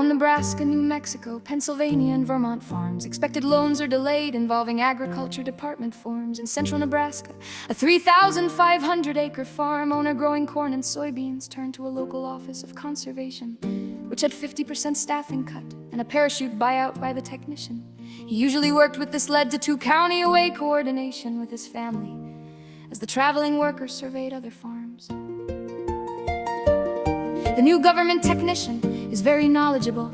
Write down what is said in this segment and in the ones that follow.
on Nebraska, New Mexico, Pennsylvania, and Vermont farms. Expected loans are delayed involving agriculture department forms. In central Nebraska, a 3,500-acre farm owner growing corn and soybeans turned to a local office of conservation, which had 50% staffing cut and a parachute buyout by the technician. He usually worked with this led to two-county-away coordination with his family as the traveling worker surveyed other farms. The new government technician is very knowledgeable,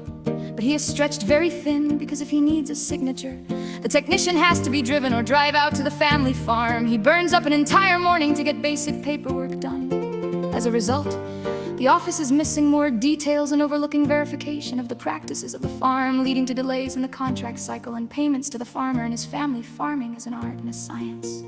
but he is stretched very thin because if he needs a signature, the technician has to be driven or drive out to the family farm. He burns up an entire morning to get basic paperwork done. As a result, the office is missing more details and overlooking verification of the practices of the farm, leading to delays in the contract cycle and payments to the farmer and his family. Farming is an art and a science.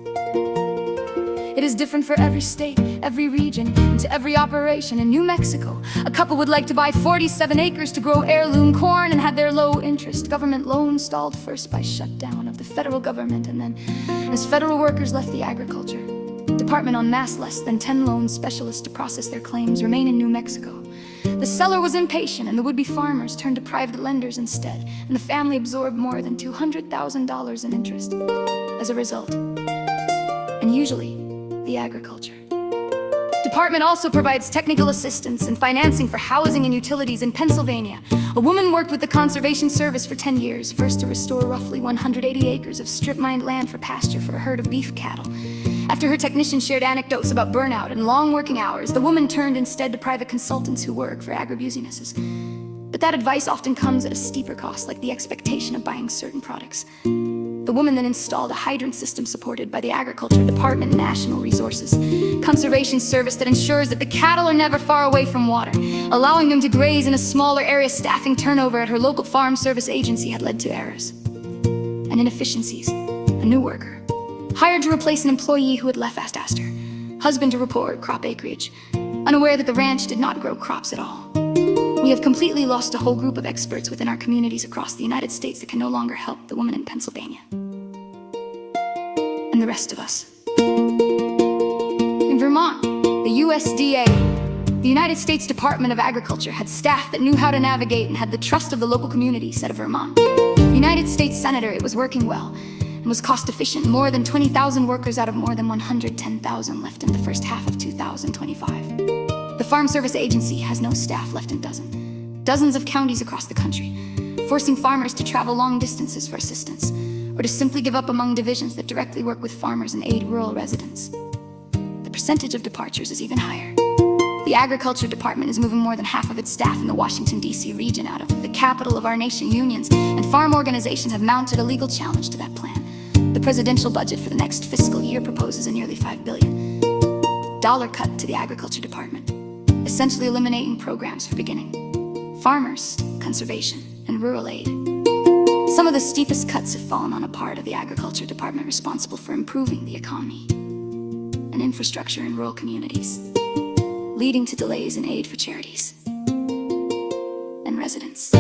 It is different for every state, every region, and to every operation. In New Mexico, a couple would like to buy 47 acres to grow heirloom corn and had their low-interest government loan stalled first by shutdown of the federal government and then as federal workers left the agriculture department en masse. Less than 10 loan specialists to process their claims remain in New Mexico. The seller was impatient and the would-be farmers turned to private lenders instead, and the family absorbed more than $200,000 in interest as a result. And usually, the agriculture department also provides technical assistance and financing for housing and utilities. In Pennsylvania, a woman worked with the Conservation Service for 10 years, first to restore roughly 180 acres of strip-mined land for pasture for a herd of beef cattle. After her technician shared anecdotes about burnout and long working hours, the woman turned instead to private consultants who work for agribusinesses. But that advice often comes at a steeper cost, like the expectation of buying certain products. The woman then installed a hydrant system supported by the Agriculture Department National Resources Conservation Service that ensures that the cattle are never far away from water, allowing them to graze in a smaller area. Staffing turnover at her local farm service agency had led to errors and inefficiencies. A new worker, hired to replace an employee who had left, asked her husband to report crop acreage, unaware that the ranch did not grow crops at all. We have completely lost a whole group of experts within our communities across the United States that can no longer help the woman in Pennsylvania and the rest of us. In Vermont, the USDA, the United States Department of Agriculture, had staff that knew how to navigate and had the trust of the local community, said of Vermont. United States Senator, it was working well and was cost efficient. More than 20,000 workers out of more than 110,000 left in the first half of 2025. The Farm Service Agency has no staff left in dozens of counties across the country, forcing farmers to travel long distances for assistance, or to simply give up among divisions that directly work with farmers and aid rural residents. The percentage of departures is even higher. The Agriculture Department is moving more than half of its staff in the Washington, D.C. region out of the capital of our nation. Unions and farm organizations have mounted a legal challenge to that plan. The presidential budget for the next fiscal year proposes a nearly $5 billion cut to the Agriculture Department, essentially eliminating programs for beginning farmers, conservation, and rural aid. Some of the steepest cuts have fallen on a part of the Agriculture Department responsible for improving the economy and infrastructure in rural communities, leading to delays in aid for charities and residents.